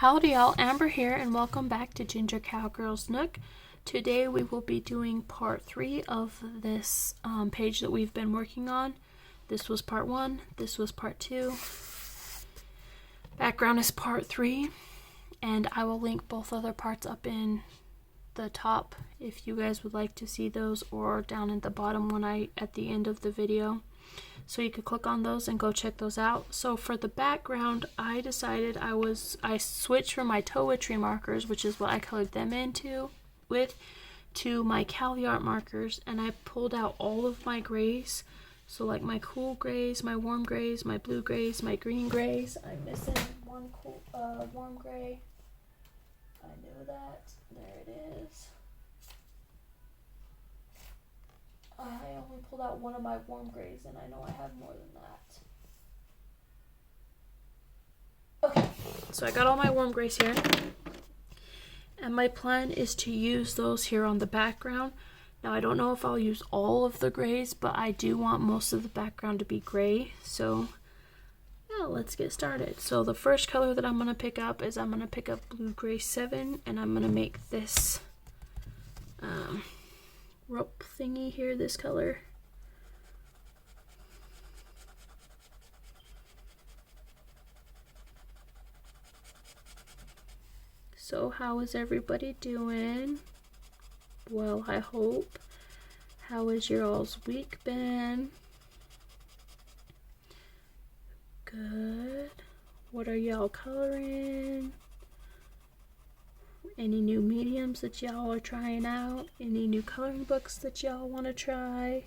Howdy y'all, Amber here and welcome back to Ginger Cowgirls Nook. Today we will be doing part 3 of this page that we've been working on. This was part 1, this was part 2. Background is part 3 and I will link both other parts up in the top if you guys would like to see those, or down at the bottom when at the end of the video. So you could click on those and go check those out. So for the background, I decided I switched from my Toiletry markers, which is what I colored them to my Cali Art markers, and I pulled out all of my grays. So like my cool grays, my warm grays, my blue grays, my green grays. I'm missing one cool warm gray. I knew that. There it is. I only pulled out one of my warm grays, and I know I have more than that. Okay, so I got all my warm grays here. And my plan is to use those here on the background. Now, I don't know if I'll use all of the grays, but I do want most of the background to be gray. So, yeah, let's get started. So the first color that I'm going to pick up is I'm going to pick up Blue Gray 7, and I'm going to make this rope thingy here, this color. So how is everybody doing? Well, I hope. How has your all's week been? Good. What are y'all coloring? Any new mediums that y'all are trying out? Any new coloring books that y'all want to try?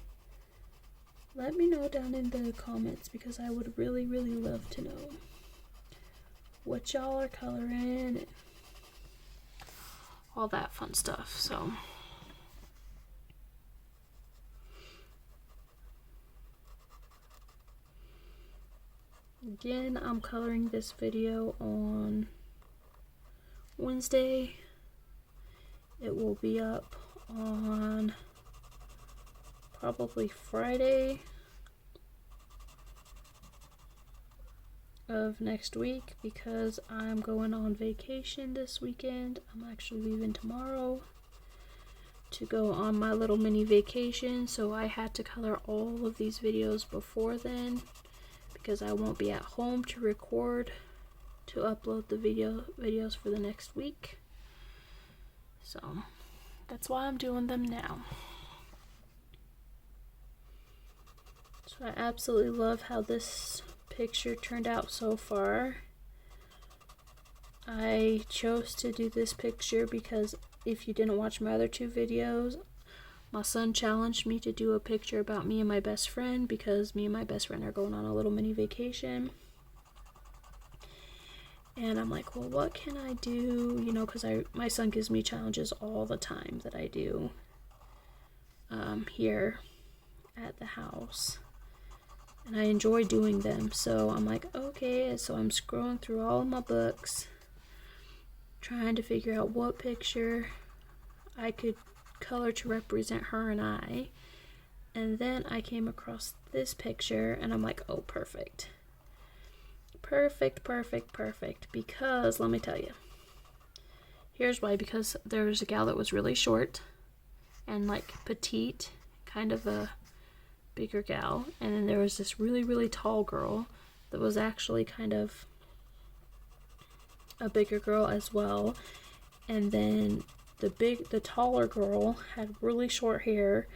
Let me know down in the comments, because I would really, really love to know what y'all are coloring. All that fun stuff. So again, I'm coloring this video on Wednesday. It will be up on probably Friday of next week, because I'm going on vacation this weekend. I'm actually leaving tomorrow to go on my little mini vacation, so I had to color all of these videos before then, because I won't be at home to record to upload the videos for the next week. So that's why I'm doing them now. So I absolutely love how this picture turned out so far. I chose to do this picture because if you didn't watch my other 2 videos, my son challenged me to do a picture about me and my best friend, because me and my best friend are going on a little mini vacation. And I'm like, well, what can I do? You know, because my son gives me challenges all the time that I do here at the house. And I enjoy doing them. So I'm like, okay. So I'm scrolling through all of my books, trying to figure out what picture I could color to represent her and I. And then I came across this picture, and I'm like, oh, perfect. Perfect, perfect, perfect. Because, let me tell you. Here's why. Because there was a gal that was really short and like petite, kind of a bigger gal. And then there was this really, really tall girl that was actually kind of a bigger girl as well. And then the taller girl had really short hair,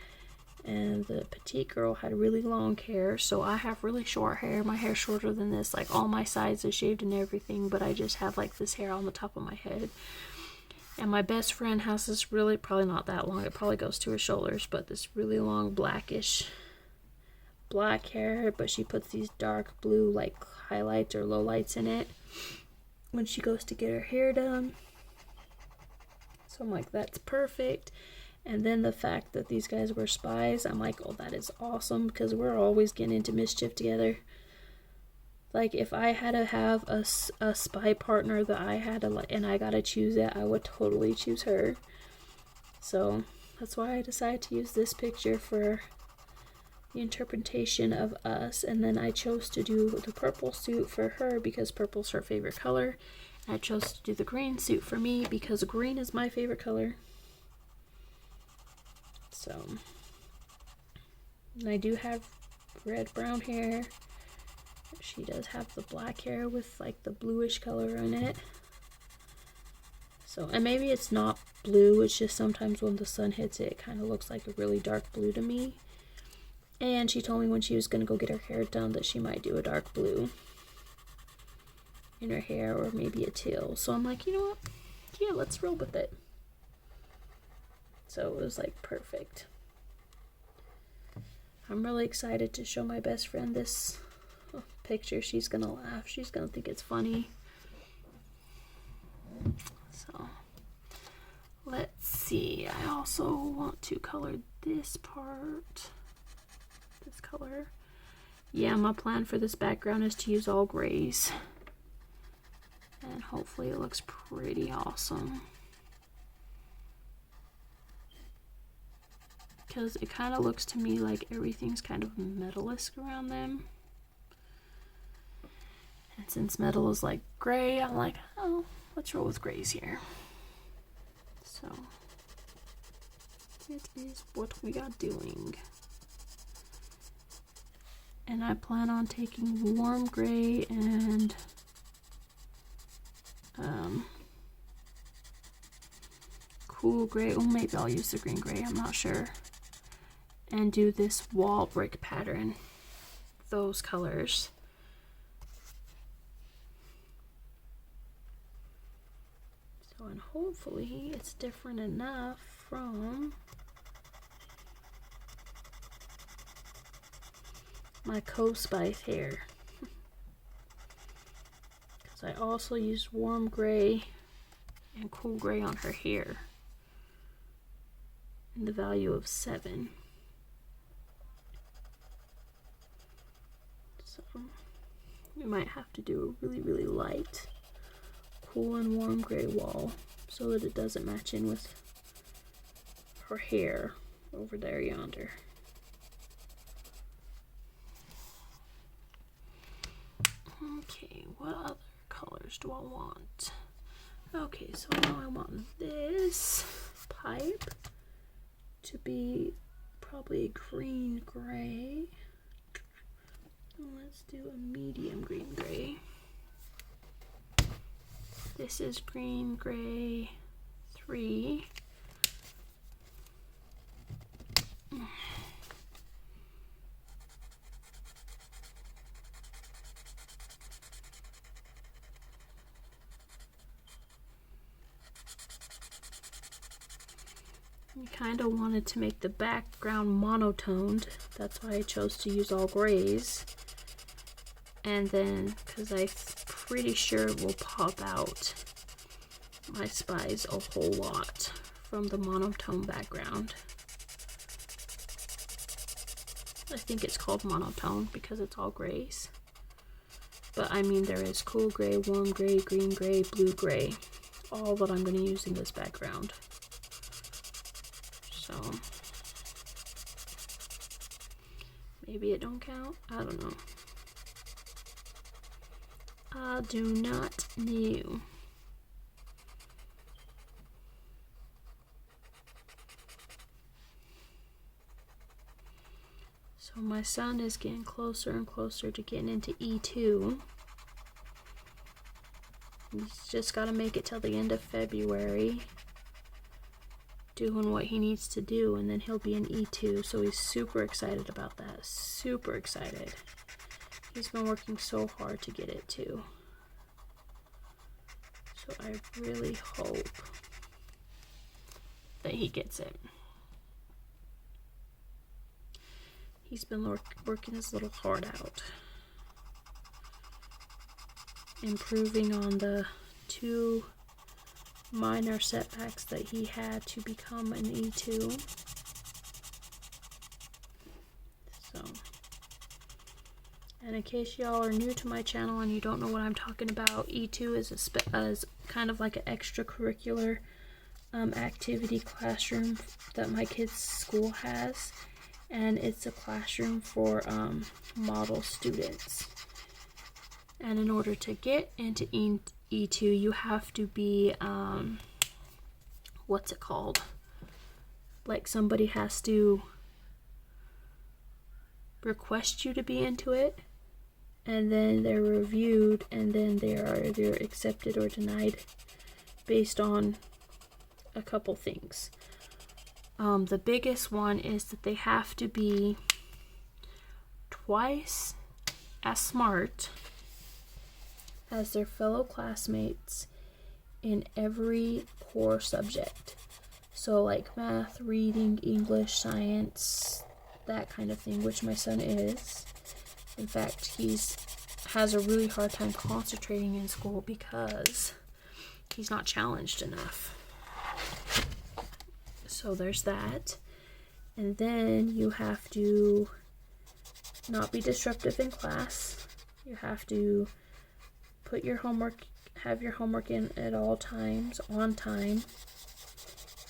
and the petite girl had really long hair. So I have really short hair. My hair's shorter than this. Like, all my sides are shaved and everything, but I just have like this hair on the top of my head. And my best friend has this really, probably not that long, it probably goes to her shoulders, but this really long black hair, but she puts these dark blue like highlights or lowlights in it when she goes to get her hair done. So I'm like, that's perfect. And then the fact that these guys were spies, I'm like, oh, that is awesome, because we're always getting into mischief together. Like, if I had to have a spy partner that I had to, and I gotta choose it, I would totally choose her. So that's why I decided to use this picture for the interpretation of us. And then I chose to do the purple suit for her, because purple's her favorite color. I chose to do the green suit for me because green is my favorite color. So, and I do have red brown hair. She does have the black hair with like the bluish color in it. So, and maybe it's not blue, it's just sometimes when the sun hits it, it kind of looks like a really dark blue to me. And she told me when she was going to go get her hair done that she might do a dark blue in her hair, or maybe a teal. So I'm like, you know what? Yeah, let's roll with it. So it was like perfect. I'm really excited to show my best friend this picture. She's gonna laugh. She's gonna think it's funny. So let's see. I also want to color this part. This color. Yeah, my plan for this background is to use all grays. And hopefully it looks pretty awesome. Because it kind of looks to me like everything's kind of metallic around them. And since metal is like gray, I'm like, oh, let's roll with grays here. So, it is what we are doing. And I plan on taking warm gray and cool gray. Oh, maybe I'll use the green gray, I'm not sure. And do this wall brick pattern. Those colors. So, and hopefully it's different enough from my Co-Spice hair. Because I also used warm gray and cool gray on her hair. And the value of 7. So we might have to do a really, really light cool and warm gray wall so that it doesn't match in with her hair over there yonder. Okay, what other colors do I want? Okay, so now I want this pipe to be probably a green gray. Let's do a medium green gray. This is green gray 3. I kind of wanted to make the background monotoned. That's why I chose to use all grays. And then, because I'm pretty sure it will pop out my spies a whole lot from the monotone background. I think it's called monotone because it's all grays. But I mean, there is cool gray, warm gray, green gray, blue gray. All that I'm going to use in this background. So maybe it don't count. I don't know. I do not know. So my son is getting closer and closer to getting into E2. He's just got to make it till the end of February, doing what he needs to do, and then he'll be in E2. So he's super excited about that. Super excited. He's been working so hard to get it too. So I really hope that he gets it. He's been working his little heart out. Improving on the 2 minor setbacks that he had to become an E2. So, and in case y'all are new to my channel and you don't know what I'm talking about, E2 is kind of like an extracurricular activity classroom that my kids' school has, and it's a classroom for model students. And in order to get into E2, you have to be, what's it called? Like somebody has to request you to be into it, and then they're reviewed, and then they are either accepted or denied based on a couple things. The biggest one is that they have to be twice as smart as their fellow classmates in every core subject. So like math, reading, English, science, that kind of thing, which my son is. In fact, has a really hard time concentrating in school because he's not challenged enough. So there's that. And then you have to not be disruptive in class. You have to have your homework in at all times, on time.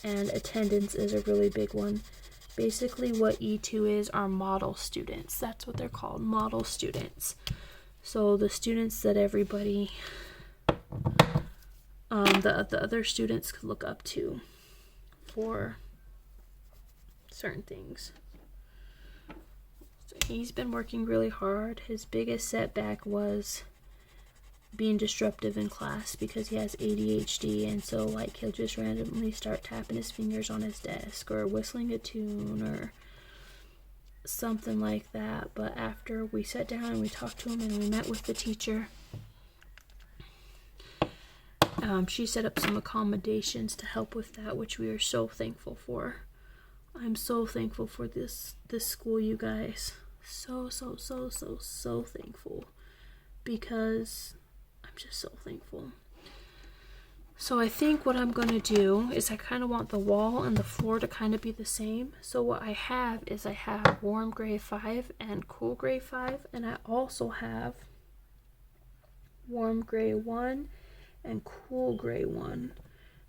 And attendance is a really big one. Basically what E2 is are model students. That's what they're called, model students. So the students that everybody, the other students could look up to for certain things. So he's been working really hard. His biggest setback was being disruptive in class because he has ADHD, and so like he'll just randomly start tapping his fingers on his desk or whistling a tune or something like that. But after we sat down and we talked to him and we met with the teacher, she set up some accommodations to help with that, which we are so thankful for. I'm so thankful for this school, you guys. So thankful, because I'm just so thankful. So I think what I'm going to do is I kind of want the wall and the floor to kind of be the same. So what I have is I have warm gray 5 and cool gray 5, and I also have warm gray 1 and cool gray 1.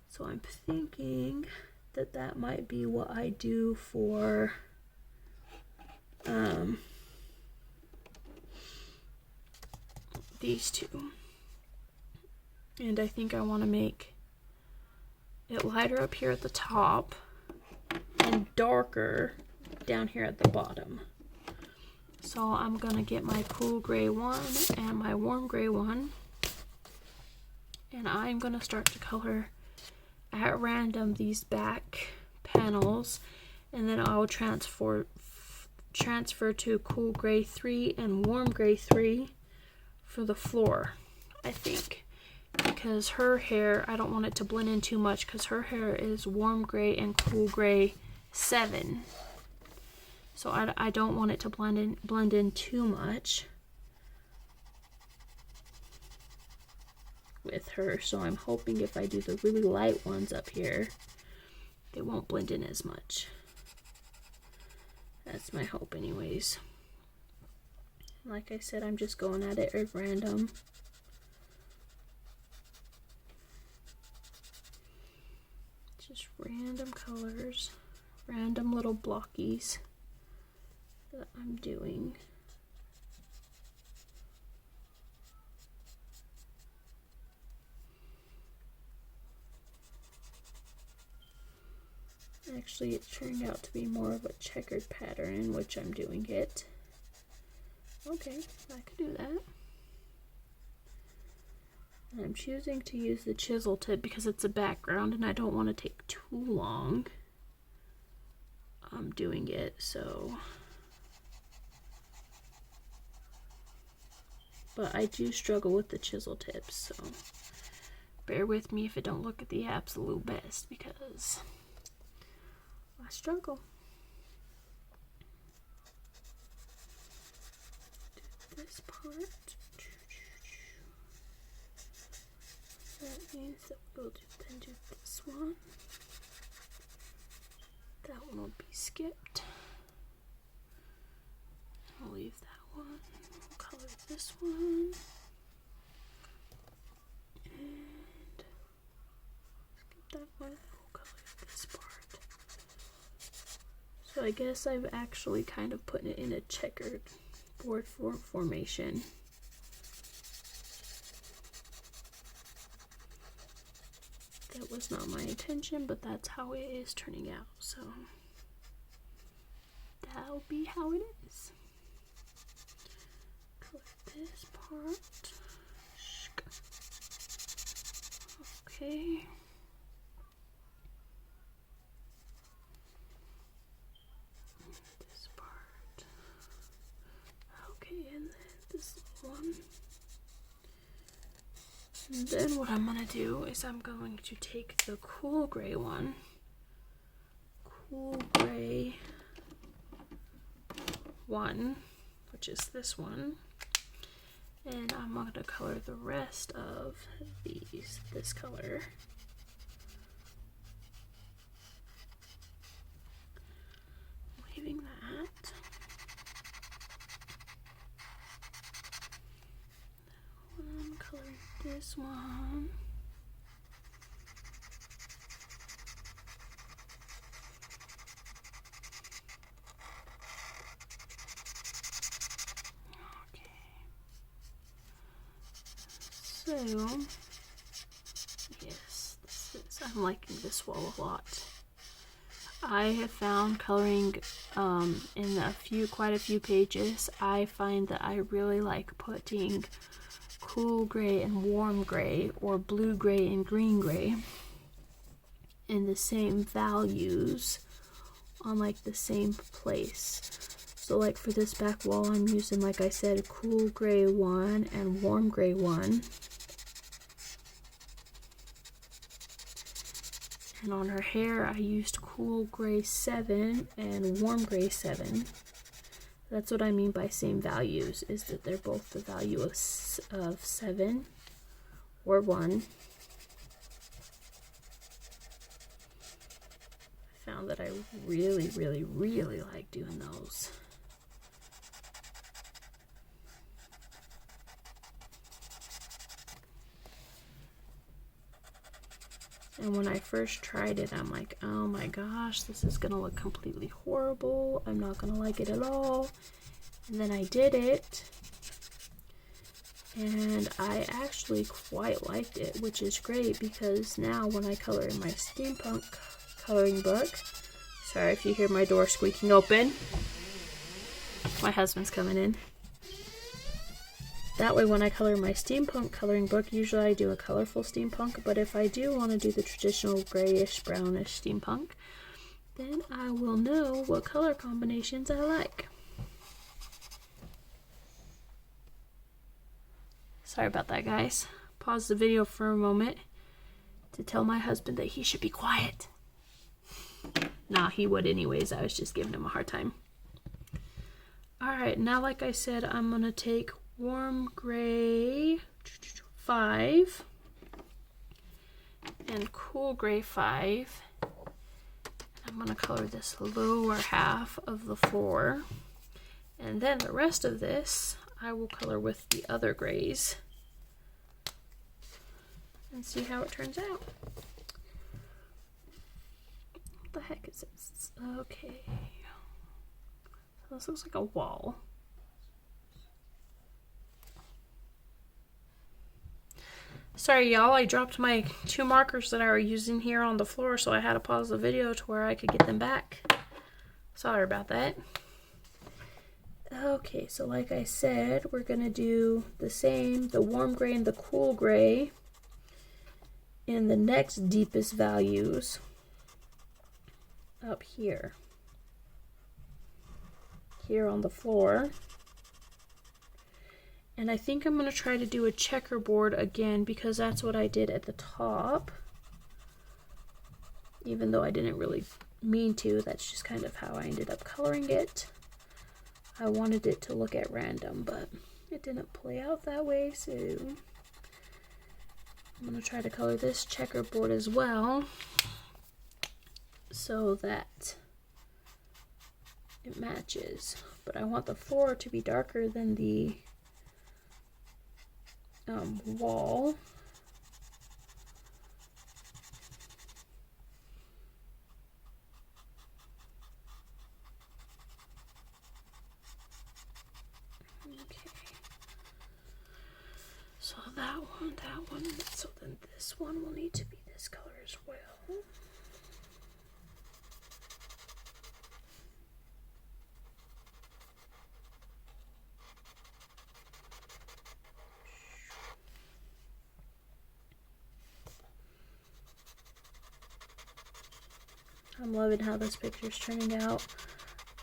So I'm thinking that might be what I do for these two. And I think I want to make it lighter up here at the top and darker down here at the bottom. So I'm going to get my cool gray 1 and my warm gray 1. And I'm going to start to color at random these back panels. And then I'll transfer to cool gray 3 and warm gray 3 for the floor, I think. Because her hair, I don't want it to blend in too much because her hair is warm gray and cool gray 7. So I don't want it to blend in too much with her. So I'm hoping if I do the really light ones up here, they won't blend in as much. That's my hope anyways. Like I said, I'm just going at it at random. Just random colors, random little blockies that I'm doing. Actually, it turned out to be more of a checkered pattern in which I'm doing it. Okay, I could do that. And I'm choosing to use the chisel tip because it's a background and I don't want to take too long doing it, so. But I do struggle with the chisel tips, so bear with me if it don't look at the absolute best because I struggle. Do this part. That means that we'll then do this one. That one will be skipped. I'll leave that one. We'll color this one. And skip that one. We'll color this part. So I guess I've actually kind of put it in a checkered board formation. That was not my intention, but that's how it is turning out. So that'll be how it is. Color this part. Okay. This part. Okay, and then this one. And then what I'm gonna do is I'm going to take the cool gray one. Cool gray one, which is this one. And I'm going to color the rest of these this color. Leaving that. I'm coloring this one. So, yes, I'm liking this wall a lot. I have found coloring in quite a few pages, I find that I really like putting cool gray and warm gray, or blue gray and green gray, in the same values on like the same place. So like for this back wall, I'm using, like I said, cool gray 1 and warm gray 1. And on her hair, I used cool gray 7 and warm gray 7. That's what I mean by same values, is that they're both the value of 7 or 1. I found that I really, really, really like doing those. And when I first tried it, I'm like, oh my gosh, this is gonna look completely horrible. I'm not gonna like it at all. And then I did it, and I actually quite liked it, which is great, because now when I color in my steampunk coloring book, sorry if you hear my door squeaking open, my husband's coming in. That way when I color my steampunk coloring book, usually I do a colorful steampunk, but if I do want to do the traditional grayish, brownish steampunk, then I will know what color combinations I like. Sorry about that, guys. Pause the video for a moment to tell my husband that he should be quiet. Nah, he would anyways. I was just giving him a hard time. Alright, now like I said, I'm going to take warm gray 5 and cool gray 5. I'm going to color this lower half of the floor, and then the rest of this I will color with the other grays and see how it turns out. What the heck is this? Okay, so this looks like a wall. Sorry y'all, I dropped my 2 markers that I were using here on the floor, so I had to pause the video to where I could get them back. Sorry about that. Okay, so like I said, we're going to do the same, the warm gray and the cool gray in the next deepest values up here. Here on the floor. And I think I'm going to try to do a checkerboard again, because that's what I did at the top. Even though I didn't really mean to, that's just kind of how I ended up coloring it. I wanted it to look at random, but it didn't play out that way, so I'm going to try to color this checkerboard as well, so that it matches. But I want the floor to be darker than the wall. Okay. So that one, so then this one will need to be this color as I'm loving how this picture's turning out.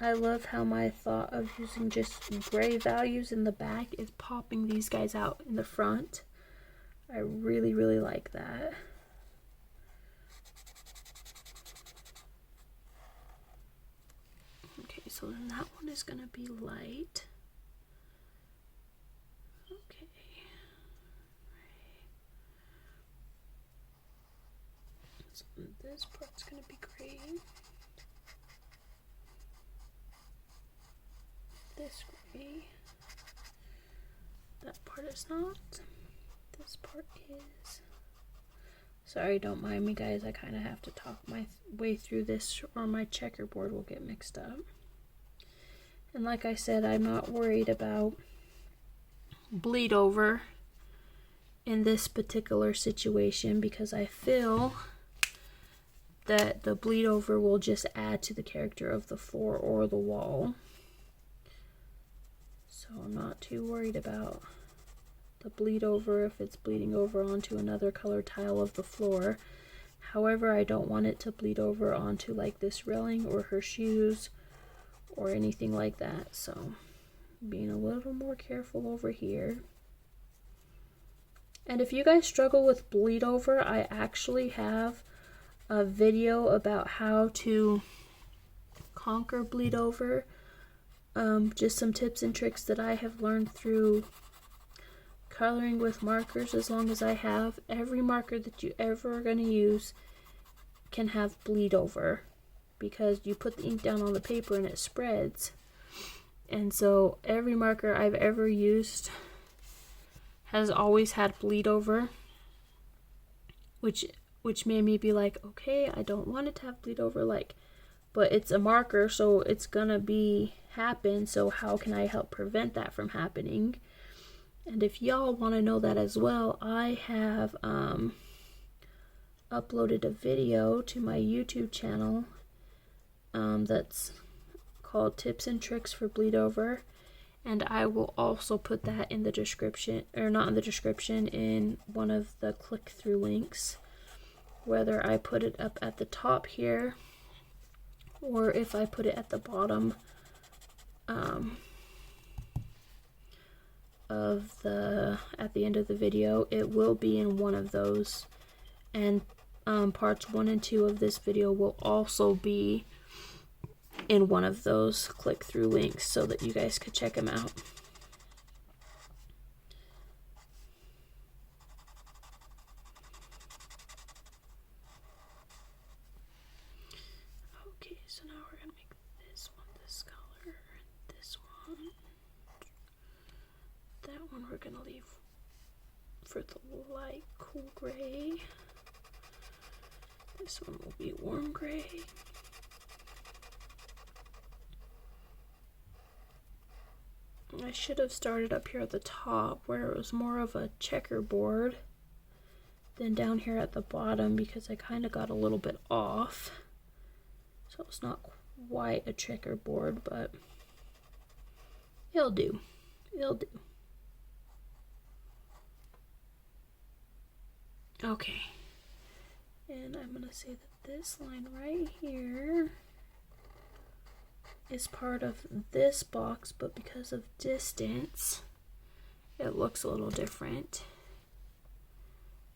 I love how my thought of using just gray values in the back is popping these guys out in the front. I really, really like that. Okay, so then that one is going to be light. Okay. So this part's going to be gray. This gray. That part is not. This part is. Sorry, don't mind me, guys. I kind of have to talk my way through this or my checkerboard will get mixed up. And like I said, I'm not worried about bleed over in this particular situation because I feel that the bleed over will just add to the character of the floor or the wall. So I'm not too worried about the bleed over if it's bleeding over onto another color tile of the floor. However, I don't want it to bleed over onto like this railing or her shoes or anything like that. So being a little more careful over here. And if you guys struggle with bleed over, I actually have a video about how to conquer bleed over. Just some tips and tricks that I have learned through coloring with markers as long as I have. Every marker that you ever are going to use can have bleed over because you put the ink down on the paper and it spreads. And so every marker I've ever used has always had bleed over, which made me be like, okay, I don't want it to have bleed over, like, but it's a marker, so it's gonna happen, so how can I help prevent that from happening? And if y'all want to know that as well, I have uploaded a video to my YouTube channel that's called Tips and Tricks for Bleed Over, and I will also put that in the description, or not in the description, in one of the click-through links, whether I put it up at the top here or if I put it at the bottom at the end of the video. It will be in one of those, and parts 1 and 2 of this video will also be in one of those click-through links so that you guys could check them out. Okay, so now we're gonna make this one this color, and this one. That one we're gonna leave for the light cool gray. This one will be warm gray. I should have started up here at the top where it was more of a checkerboard than down here at the bottom because I kind of got a little bit off. So it's not quite a checkerboard, but it'll do. It'll do. Okay. And I'm going to say that this line right here is part of this box, but because of distance, it looks a little different.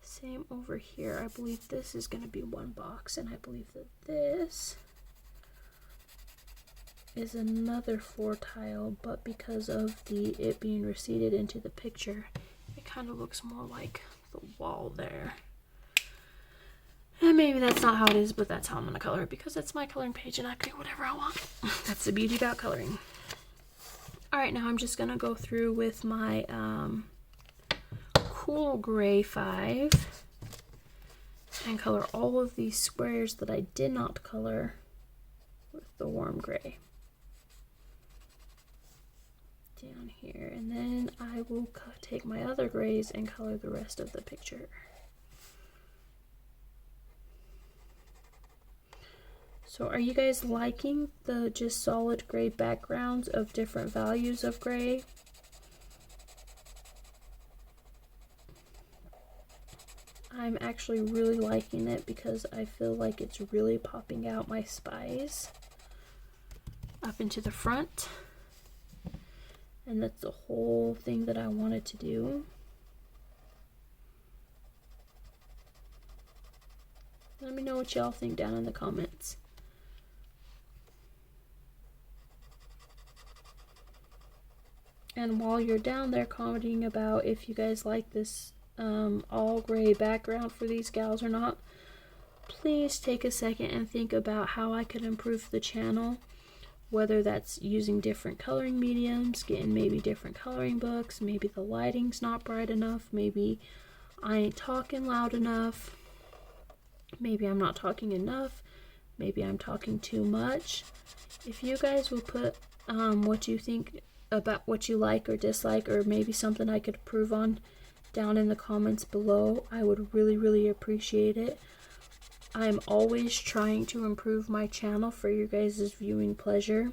Same over here. I believe this is going to be one box, and I believe that this is another floor tile, but because of it being receded into the picture, it kind of looks more like the wall there. And maybe that's not how it is, but that's how I'm going to color it because it's my coloring page and I can do whatever I want. That's the beauty about coloring. Alright, now I'm just going to go through with my cool gray 5 and color all of these squares that I did not color with the warm gray down here. And then I will take my other grays and color the rest of the picture. So are you guys liking the just solid gray backgrounds of different values of gray? I'm actually really liking it because I feel like it's really popping out my spies up into the front. And that's the whole thing that I wanted to do. Let me know what y'all think down in the comments. And while you're down there commenting about if you guys like this all gray background for these gals or not, please take a second and think about how I could improve the channel. Whether that's using different coloring mediums, getting maybe different coloring books, maybe the lighting's not bright enough, maybe I ain't talking loud enough, maybe I'm not talking enough, maybe I'm talking too much. If you guys will put what you think about what you like or dislike, or maybe something I could improve on down in the comments below, I would really, really appreciate it. I'm always trying to improve my channel for your guys' viewing pleasure,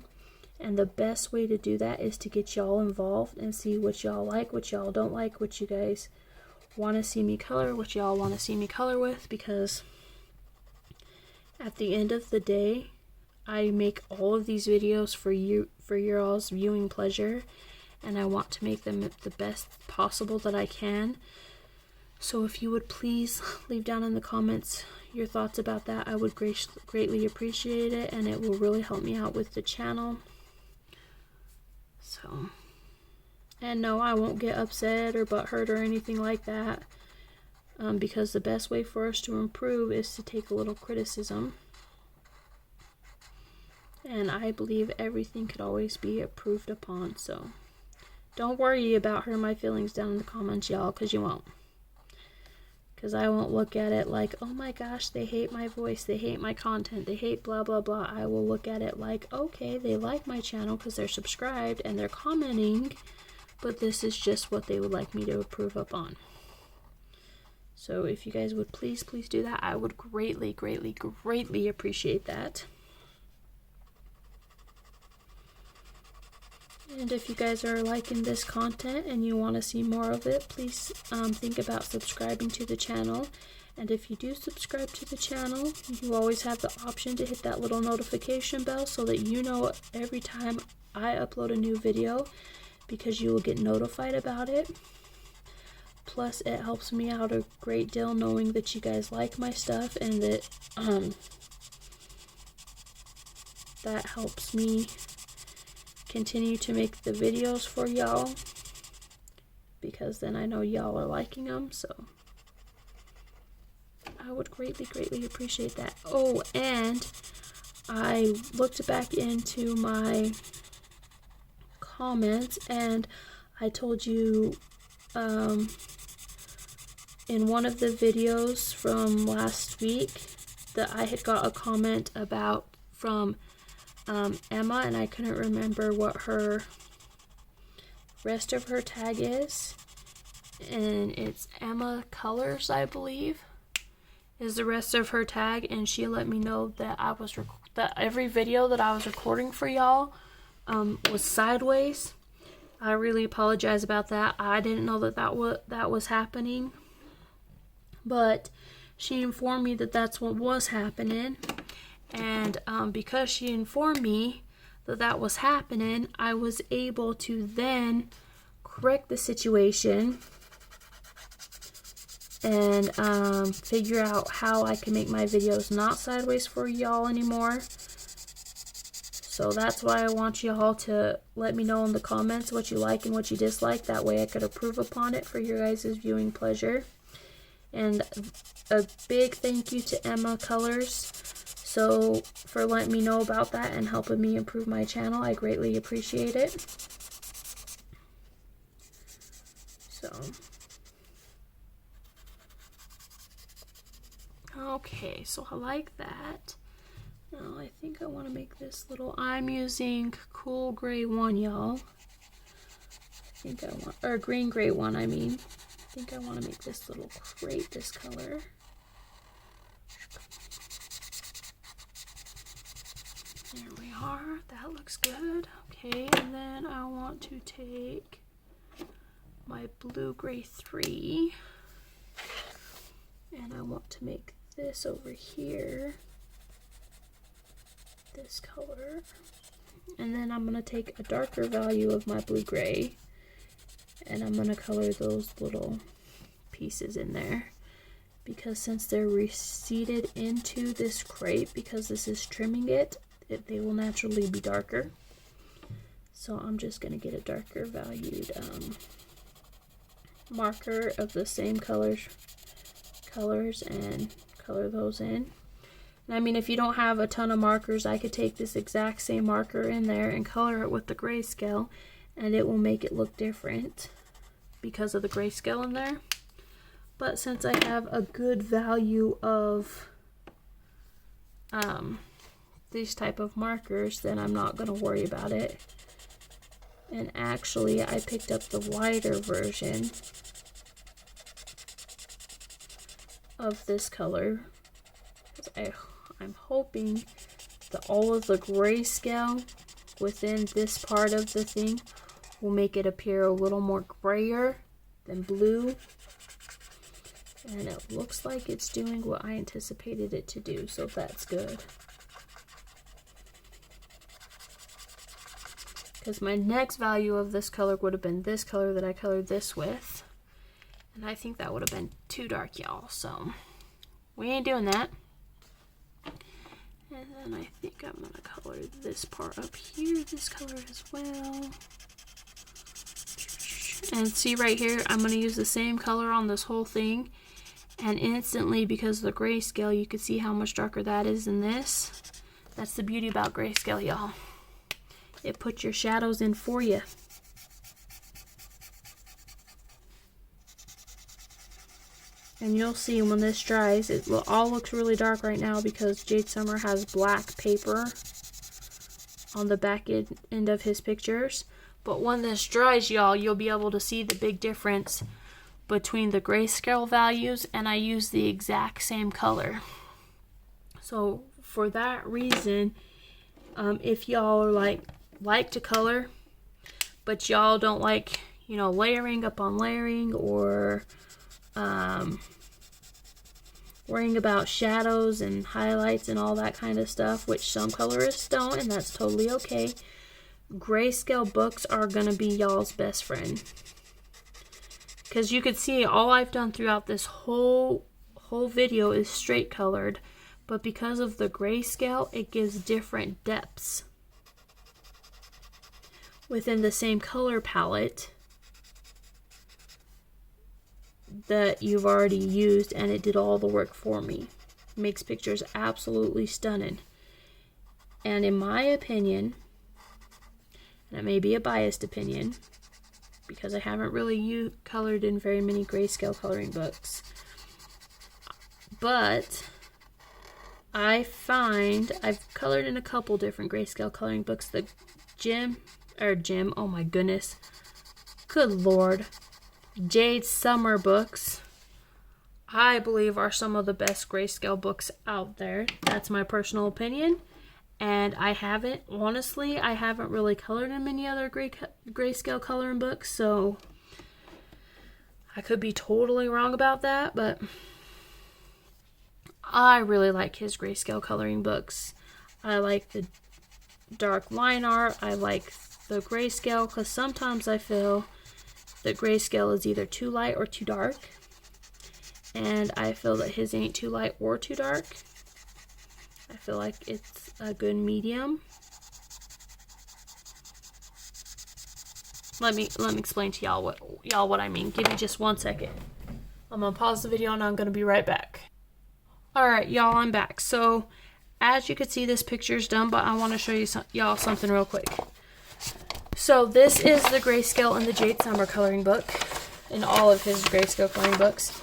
and the best way to do that is to get y'all involved and see what y'all like, what y'all don't like, what you guys want to see me color, what y'all want to see me color with, because at the end of the day, I make all of these videos for you, for your all's viewing pleasure, and I want to make them the best possible that I can. So if you would please leave down in the comments your thoughts about that, I would greatly appreciate it, and it will really help me out with the channel. So, and no, I won't get upset or butthurt or anything like that, because the best way for us to improve is to take a little criticism, and I believe everything could always be improved upon. So don't worry about hurting my feelings down in the comments, y'all, because you won't. Because I won't look at it like, oh my gosh, they hate my voice, they hate my content, they hate blah blah blah. I will look at it like, okay, they like my channel because they're subscribed and they're commenting, but this is just what they would like me to improve upon. So if you guys would please do that, I would greatly appreciate that. And if you guys are liking this content and you want to see more of it, please think about subscribing to the channel. And if you do subscribe to the channel, you always have the option to hit that little notification bell so that you know every time I upload a new video, because you will get notified about it. Plus, it helps me out a great deal knowing that you guys like my stuff, and that that helps me continue to make the videos for y'all, because then I know y'all are liking them. So I would greatly appreciate that. Oh, and I looked back into my comments, and I told you in one of the videos from last week that I had got a comment about from Emma, and I couldn't remember what her rest of her tag is, and it's Emma Colors, I believe, is the rest of her tag. And she let me know that that every video that I was recording for y'all was sideways. I really apologize about that. I didn't know that was happening, but she informed me that that's what was happening. And because she informed me that that was happening, I was able to then correct the situation and figure out how I can make my videos not sideways for y'all anymore. So that's why I want y'all to let me know in the comments what you like and what you dislike. That way I could improve upon it for your guys' viewing pleasure. And a big thank you to Emma Colors for letting me know about that and helping me improve my channel. I greatly appreciate it. So, okay, so I like that. Now I think I want to make this little, I'm using cool gray 1, y'all. I think I want, or green gray 1, I mean. I think I want to make this little crate this color. There we are. That looks good. Okay, and then I want to take my blue gray 3 And I want to make this over here this color. And then I'm going to take a darker value of my blue-gray, and I'm going to color those little pieces in there. Because since they're receded into this crepe, because this is trimming it, they will naturally be darker. So I'm just going to get a darker valued marker of the same colors and color those in. And I mean, if you don't have a ton of markers, I could take this exact same marker in there and color it with the grayscale, and it will make it look different because of the grayscale in there. But since I have a good value of these type of markers, then I'm not going to worry about it. And actually, I picked up the wider version of this color. I'm hoping that all of the grayscale within this part of the thing will make it appear a little more grayer than blue. And it looks like it's doing what I anticipated it to do, so that's good. Because my next value of this color would have been this color that I colored this with. And I think that would have been too dark, y'all, so we ain't doing that. And then I think I'm going to color this part up here, this color as well. And see right here, I'm going to use the same color on this whole thing. And instantly, because of the grayscale, you can see how much darker that is than this. That's the beauty about grayscale, y'all. It puts your shadows in for you. And you'll see when this dries, it all looks really dark right now because Jade Summer has black paper on the back end of his pictures. But when this dries, y'all, you'll be able to see the big difference between the grayscale values, and I use the exact same color. So for that reason, if y'all are like to color, but y'all don't like, you know, layering upon layering, or worrying about shadows and highlights and all that kind of stuff, which some colorists don't, and that's totally okay, grayscale books are gonna be y'all's best friend. Because you could see all I've done throughout this whole video is straight colored, but because of the grayscale, it gives different depths within the same color palette that you've already used, and it did all the work for me. It makes pictures absolutely stunning. And in my opinion, and it may be a biased opinion, because I haven't really colored in very many grayscale coloring books, but I find I've colored in a couple different grayscale coloring books. The Jim, oh my goodness, good lord, Jade Summer books, I believe, are some of the best grayscale books out there. That's my personal opinion. And I haven't really colored in many other grayscale coloring books, so I could be totally wrong about that, but I really like his grayscale coloring books. I like the dark line art. I like the grayscale, because sometimes I feel that grayscale is either too light or too dark, and I feel that his ain't too light or too dark. I feel like it's a good medium. Let me explain to y'all what I mean. Give me just 1 second. I'm gonna pause the video and I'm gonna be right back. Alright, y'all, I'm back. So as you can see, this picture's done, but I want to show you y'all something real quick. So this is the grayscale in the Jade Summer coloring book, in all of his grayscale coloring books.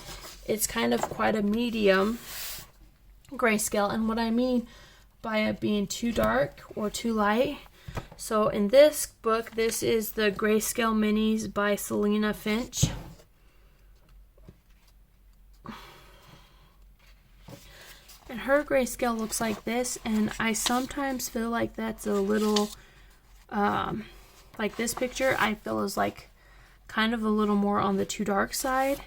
It's kind of quite a medium grayscale, and what I mean by it being too dark or too light. So in this book, this is the Grayscale Minis by Selena Finch. And her grayscale looks like this, and I sometimes feel like that's a little, like this picture, I feel is like kind of a little more on the too dark side.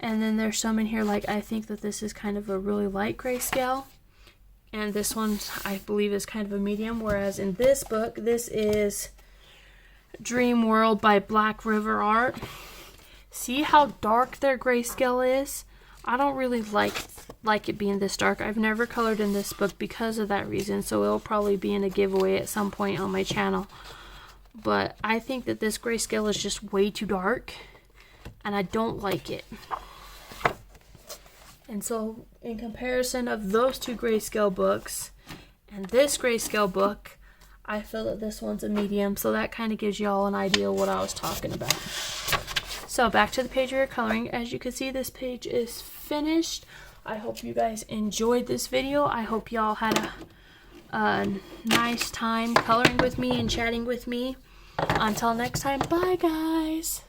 And then there's some in here, like I think that this is kind of a really light grayscale. And this one, I believe, is kind of a medium. Whereas in this book, this is Dream World by Black River Art. See how dark their grayscale is? I don't really like it being this dark. I've never colored in this book because of that reason, so it'll probably be in a giveaway at some point on my channel. But I think that this grayscale is just way too dark, and I don't like it. And so in comparison of those two grayscale books and this grayscale book, I feel that this one's a medium, so that kind of gives y'all an idea of what I was talking about. So back to the page we were coloring. As you can see, this page is finished. I hope you guys enjoyed this video. I hope y'all had a nice time coloring with me and chatting with me. Until next time, bye guys.